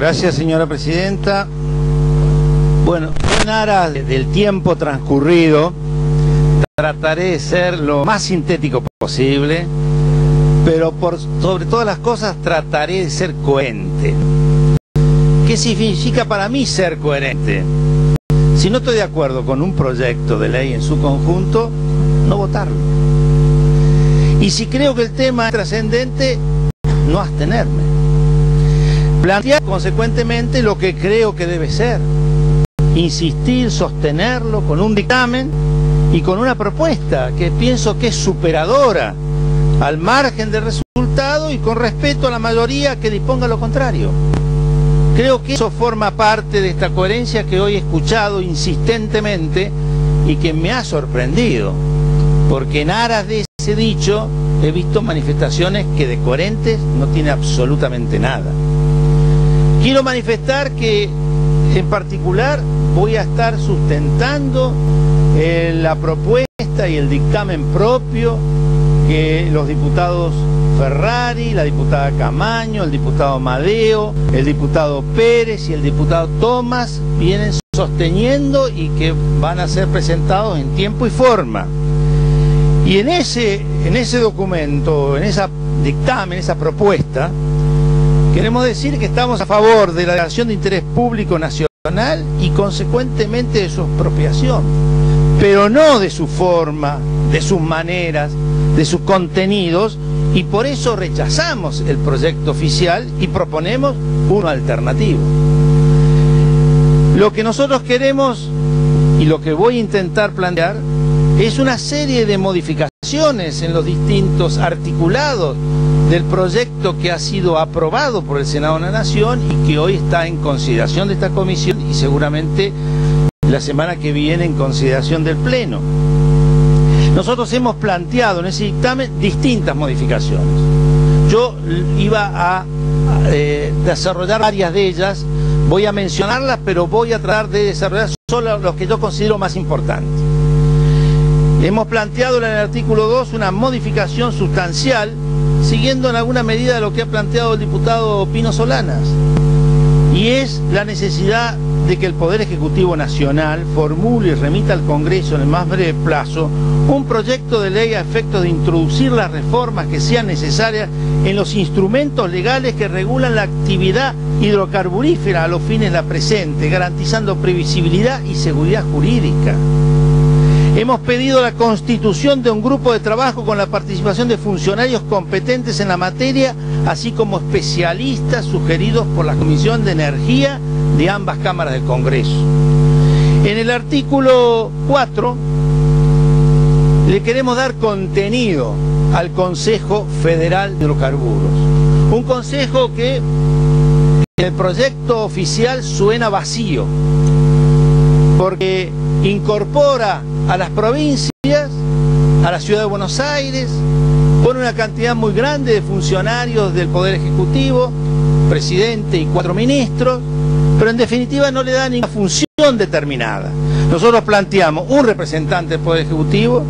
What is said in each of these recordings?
Gracias, señora presidenta. Bueno, en aras del tiempo transcurrido, trataré de ser lo más sintético posible, pero sobre todas las cosas trataré de ser coherente. ¿Qué significa para mí ser coherente? Si no estoy de acuerdo con un proyecto de ley en su conjunto, no votarlo. Y si creo que el tema es trascendente, no abstenerme. Plantear consecuentemente lo que creo que debe ser. Insistir, sostenerlo con un dictamen y con una propuesta que pienso que es superadora al margen del resultado y con respeto a la mayoría que disponga lo contrario. Creo que eso forma parte de esta coherencia que hoy he escuchado insistentemente y que me ha sorprendido, porque en aras de ese dicho he visto manifestaciones que de coherentes no tiene absolutamente nada. Quiero manifestar que en particular voy a estar sustentando la propuesta y el dictamen propio que los diputados Ferrari, la diputada Camaño, el diputado Madeo, el diputado Pérez y el diputado Tomás vienen sosteniendo y que van a ser presentados en tiempo y forma. Y en ese documento, en ese dictamen, esa propuesta, queremos decir que estamos a favor de la declaración de interés público nacional y consecuentemente de su expropiación, pero no de su forma, de sus maneras, de sus contenidos, y por eso rechazamos el proyecto oficial y proponemos uno alternativo. Lo que nosotros queremos y lo que voy a intentar plantear es una serie de modificaciones en los distintos articulados del proyecto que ha sido aprobado por el Senado de la Nación y que hoy está en consideración de esta comisión y seguramente la semana que viene en consideración del Pleno. Nosotros hemos planteado en ese dictamen distintas modificaciones. Yo iba a desarrollar varias de ellas, voy a mencionarlas, pero voy a tratar de desarrollar solo los que yo considero más importantes. Hemos planteado en el artículo 2 una modificación sustancial, siguiendo en alguna medida lo que ha planteado el diputado Pino Solanas, y es la necesidad de que el Poder Ejecutivo Nacional formule y remita al Congreso en el más breve plazo un proyecto de ley a efectos de introducir las reformas que sean necesarias en los instrumentos legales que regulan la actividad hidrocarburífera a los fines de la presente, garantizando previsibilidad y seguridad jurídica. Hemos pedido la constitución de un grupo de trabajo con la participación de funcionarios competentes en la materia, así como especialistas sugeridos por la Comisión de Energía de ambas cámaras del Congreso. En el artículo 4 le queremos dar contenido al Consejo Federal de Hidrocarburos. Un consejo que en el proyecto oficial suena vacío, porque incorpora a las provincias, a la ciudad de Buenos Aires, pone una cantidad muy grande de funcionarios del Poder Ejecutivo, presidente y 4 ministros, pero en definitiva no le da ninguna función determinada. Nosotros planteamos un representante del Poder Ejecutivo,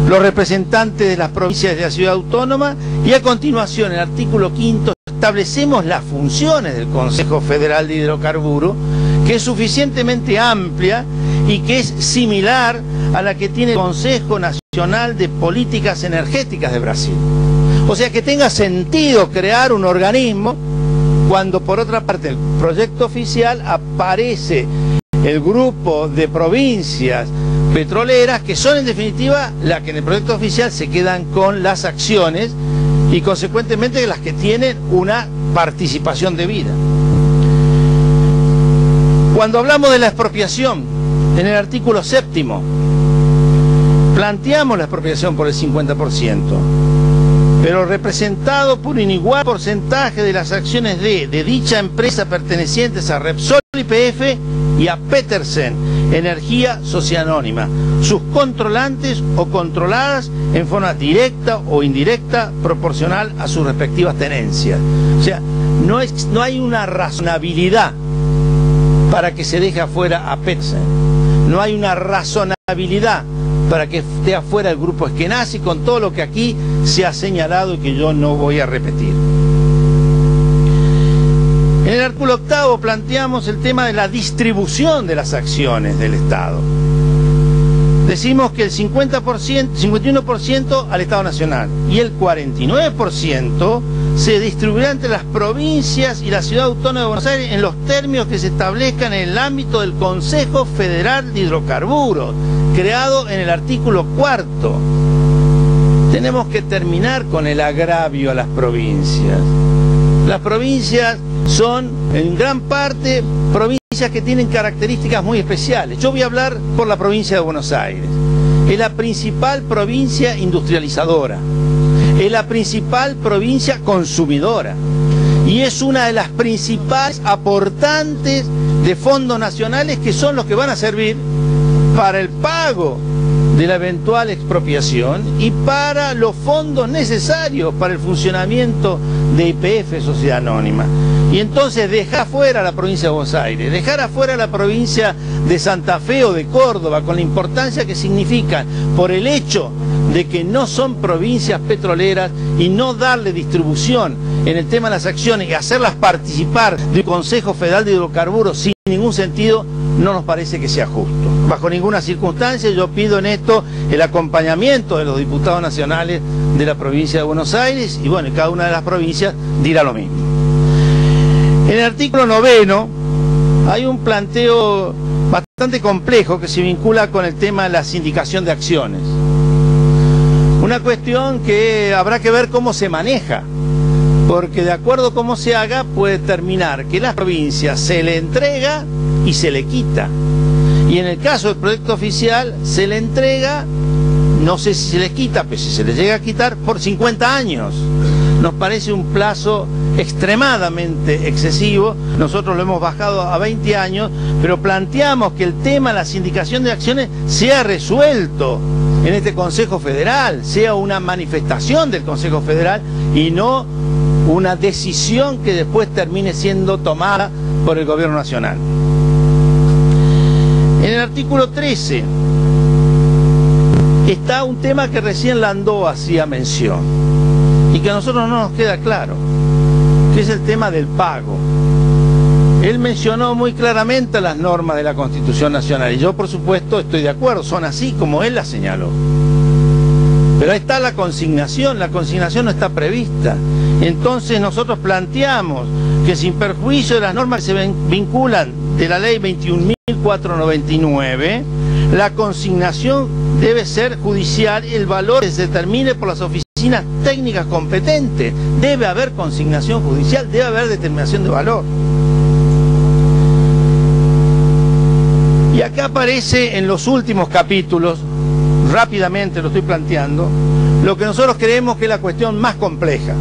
los representantes de las provincias de la ciudad autónoma, y a continuación, en el artículo 5, establecemos las funciones del Consejo Federal de Hidrocarburos, que es suficientemente amplia y que es similar a la que tiene el Consejo Nacional de Políticas Energéticas de Brasil. O sea que tenga sentido crear un organismo cuando por otra parte el proyecto oficial aparece el grupo de provincias petroleras que son en definitiva las que en el proyecto oficial se quedan con las acciones y consecuentemente las que tienen una participación debida. Cuando hablamos de la expropiación, en el artículo 7, planteamos la expropiación por el 50%, pero representado por un igual porcentaje de las acciones de dicha empresa pertenecientes a Repsol YPF y a Petersen Energía Sociedad Anónima, sus controlantes o controladas en forma directa o indirecta proporcional a sus respectivas tenencias. O sea, no hay una razonabilidad para que se deje afuera a Petersen. No hay una razonabilidad para que esté afuera el grupo Eskenazi, con todo lo que aquí se ha señalado y que yo no voy a repetir. En el artículo 8 planteamos el tema de la distribución de las acciones del Estado. Decimos que el 51% al Estado Nacional y el 49% se distribuirá entre las provincias y la Ciudad Autónoma de Buenos Aires en los términos que se establezcan en el ámbito del Consejo Federal de Hidrocarburos, creado en el artículo 4. Tenemos que terminar con el agravio a las provincias. Las provincias son, en gran parte, provincias que tienen características muy especiales. Yo voy a hablar por la provincia de Buenos Aires. Es la principal provincia industrializadora, es la principal provincia consumidora y es una de las principales aportantes de fondos nacionales que son los que van a servir para el pago de la eventual expropiación y para los fondos necesarios para el funcionamiento de YPF, Sociedad Anónima. Y entonces dejar afuera la provincia de Buenos Aires, dejar afuera la provincia de Santa Fe o de Córdoba, con la importancia que significan por el hecho de que no son provincias petroleras, y no darle distribución en el tema de las acciones y hacerlas participar del Consejo Federal de Hidrocarburos sin ningún sentido, no nos parece que sea justo. Bajo ninguna circunstancia yo pido en esto el acompañamiento de los diputados nacionales de la provincia de Buenos Aires, y bueno, cada una de las provincias dirá lo mismo. En el artículo 9 hay un planteo bastante complejo que se vincula con el tema de la sindicación de acciones. Una cuestión que habrá que ver cómo se maneja, porque de acuerdo a cómo se haga puede terminar que las provincias se le entrega y se le quita. Y en el caso del proyecto oficial se le entrega, no sé si se le quita, pero si se le llega a quitar, por 50 años. Nos parece un plazo extremadamente excesivo. Nosotros lo hemos bajado a 20 años, pero planteamos que el tema de la sindicación de acciones sea resuelto en este Consejo Federal, sea una manifestación del Consejo Federal y no una decisión que después termine siendo tomada por el Gobierno Nacional. En el artículo 13 está un tema que recién Landó hacía mención y que a nosotros no nos queda claro, que es el tema del pago. Él mencionó muy claramente las normas de la Constitución Nacional y yo por supuesto estoy de acuerdo, son así como él las señaló. Pero ahí está la consignación no está prevista. Entonces nosotros planteamos que sin perjuicio de las normas que se vinculan de la ley 21.499, la consignación debe ser judicial y el valor que se determine por las oficinas técnicas competentes. Debe haber consignación judicial, debe haber determinación de valor. Y acá aparece en los últimos capítulos, rápidamente lo estoy planteando, lo que nosotros creemos que es la cuestión más compleja.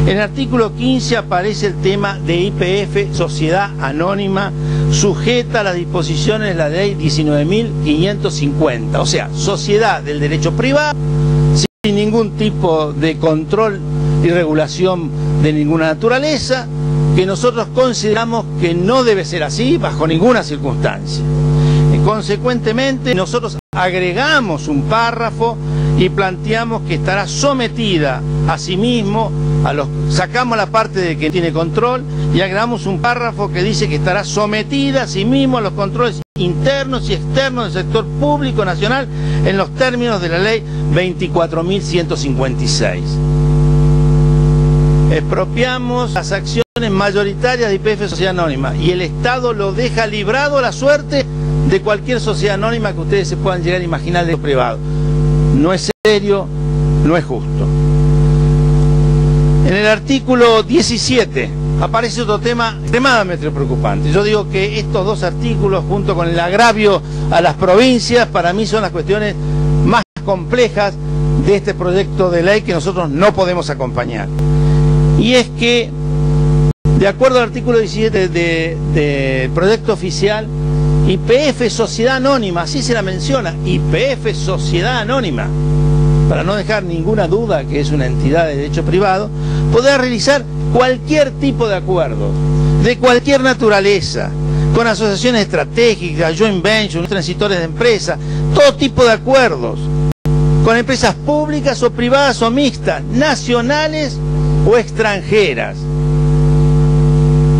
En el artículo 15 aparece el tema de YPF, Sociedad Anónima, sujeta a las disposiciones de la ley 19.550, o sea, sociedad del derecho privado, sin ningún tipo de control y regulación de ninguna naturaleza, que nosotros consideramos que no debe ser así bajo ninguna circunstancia. Y consecuentemente nosotros agregamos un párrafo y planteamos que estará sometida a sí mismo, sacamos la parte de que tiene control y agregamos un párrafo que dice que estará sometida a sí mismo a los controles internos y externos del sector público nacional en los términos de la ley 24.156. Expropiamos las acciones mayoritarias de YPF Sociedad Anónima y el Estado lo deja librado a la suerte de cualquier sociedad anónima que ustedes se puedan llegar a imaginar de privado. No es serio, no es justo. En el artículo 17 aparece otro tema extremadamente preocupante. Yo digo que estos dos artículos, junto con el agravio a las provincias, para mí son las cuestiones más complejas de este proyecto de ley que nosotros no podemos acompañar. Y es que, de acuerdo al artículo 17 del proyecto oficial, YPF Sociedad Anónima, así se la menciona, YPF Sociedad Anónima, para no dejar ninguna duda que es una entidad de derecho privado, podrá realizar cualquier tipo de acuerdo, de cualquier naturaleza, con asociaciones estratégicas, joint ventures, transitores de empresas, todo tipo de acuerdos, con empresas públicas o privadas o mixtas, nacionales o extranjeras.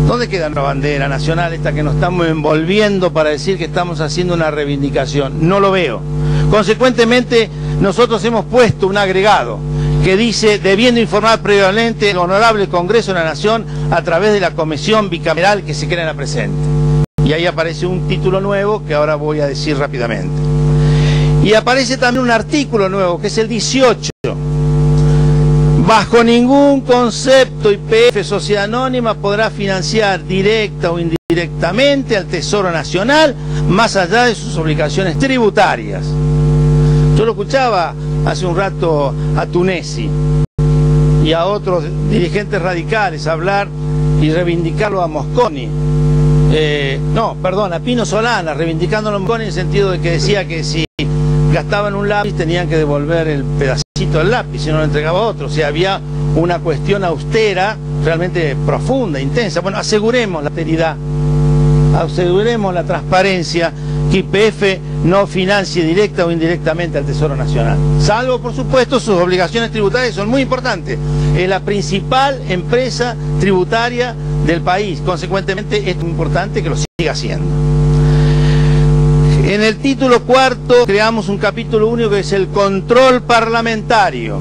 ¿Dónde queda la bandera nacional esta que nos estamos envolviendo para decir que estamos haciendo una reivindicación? No lo veo. Consecuentemente, nosotros hemos puesto un agregado que dice, debiendo informar previamente el Honorable Congreso de la Nación a través de la comisión bicameral que se crea en la presente. Y ahí aparece un título nuevo que ahora voy a decir rápidamente. Y aparece también un artículo nuevo, que es el 18. Bajo ningún concepto YPF Sociedad Anónima podrá financiar directa o indirectamente al Tesoro Nacional, más allá de sus obligaciones tributarias. Yo lo escuchaba hace un rato a Tunesi y a otros dirigentes radicales hablar y reivindicarlo a Mosconi. A Pino Solana, reivindicándolo a Mosconi en el sentido de que decía que si gastaban un lápiz tenían que devolver el pedacito del lápiz, si no lo entregaba a otro. O sea, había una cuestión austera, realmente profunda, intensa. Bueno, aseguremos la austeridad, aseguremos la transparencia, que YPF no financie directa o indirectamente al Tesoro Nacional. Salvo, por supuesto, sus obligaciones tributarias son muy importantes. Es la principal empresa tributaria del país. Consecuentemente, es muy importante que lo siga haciendo. En el título cuarto creamos un capítulo único que es el control parlamentario,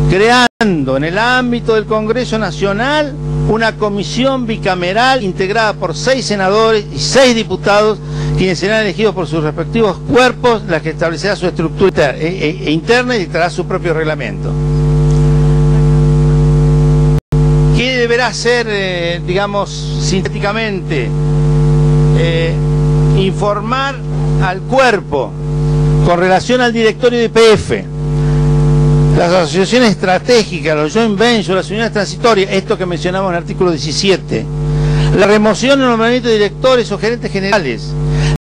creando en el ámbito del Congreso Nacional una comisión bicameral integrada por 6 senadores y 6 diputados, quienes serán elegidos por sus respectivos cuerpos, la que establecerá su estructura interna y dictará su propio reglamento. ¿Qué deberá hacer, digamos, sintéticamente? Informar al cuerpo con relación al directorio de YPF, las asociaciones estratégicas, los joint ventures, las unidades transitorias, esto que mencionamos en el artículo 17, la remoción y nombramiento de directores o gerentes generales,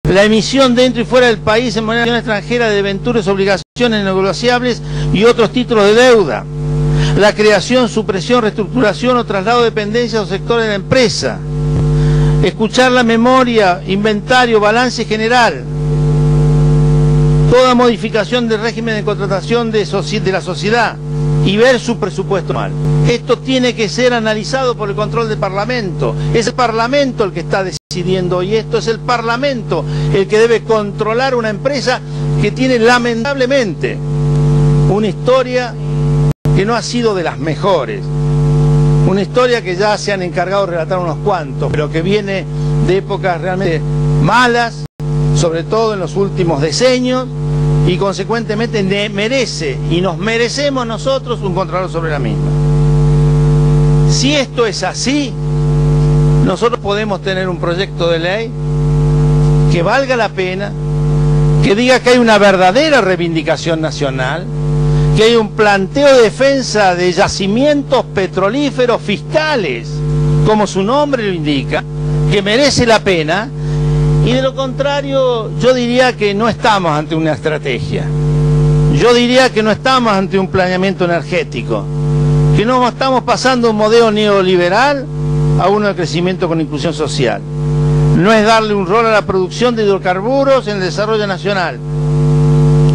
la emisión dentro y fuera del país en moneda extranjera de debentures, obligaciones negociables y otros títulos de deuda, la creación, supresión, reestructuración o traslado de dependencias o sectores de la empresa, escuchar la memoria, inventario, balance general, toda modificación del régimen de contratación de la sociedad y ver su presupuesto anual. Esto tiene que ser analizado por el control del Parlamento. Es el Parlamento el que está decidiendo y esto es el Parlamento el que debe controlar una empresa que tiene lamentablemente una historia que no ha sido de las mejores. Una historia que ya se han encargado de relatar unos cuantos, pero que viene de épocas realmente malas, sobre todo en los últimos decenios, y consecuentemente merece, y nos merecemos nosotros, un control sobre la misma. Si esto es así, nosotros podemos tener un proyecto de ley que valga la pena, que diga que hay una verdadera reivindicación nacional, que hay un planteo de defensa de yacimientos petrolíferos fiscales, como su nombre lo indica, que merece la pena, y de lo contrario yo diría que no estamos ante una estrategia, yo diría que no estamos ante un planeamiento energético, que no estamos pasando un modelo neoliberal a uno de crecimiento con inclusión social. No es darle un rol a la producción de hidrocarburos en el desarrollo nacional.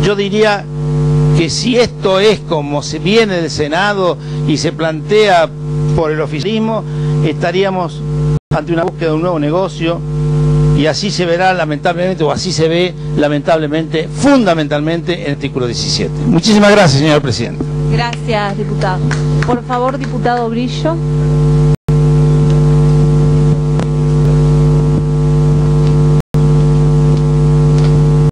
Yo diría que si esto es como se viene del Senado y se plantea por el oficialismo, estaríamos ante una búsqueda de un nuevo negocio, y así se verá lamentablemente, o así se ve lamentablemente, fundamentalmente en el artículo 17. Muchísimas gracias, señor presidente. Gracias, diputado. Por favor, diputado Brillo.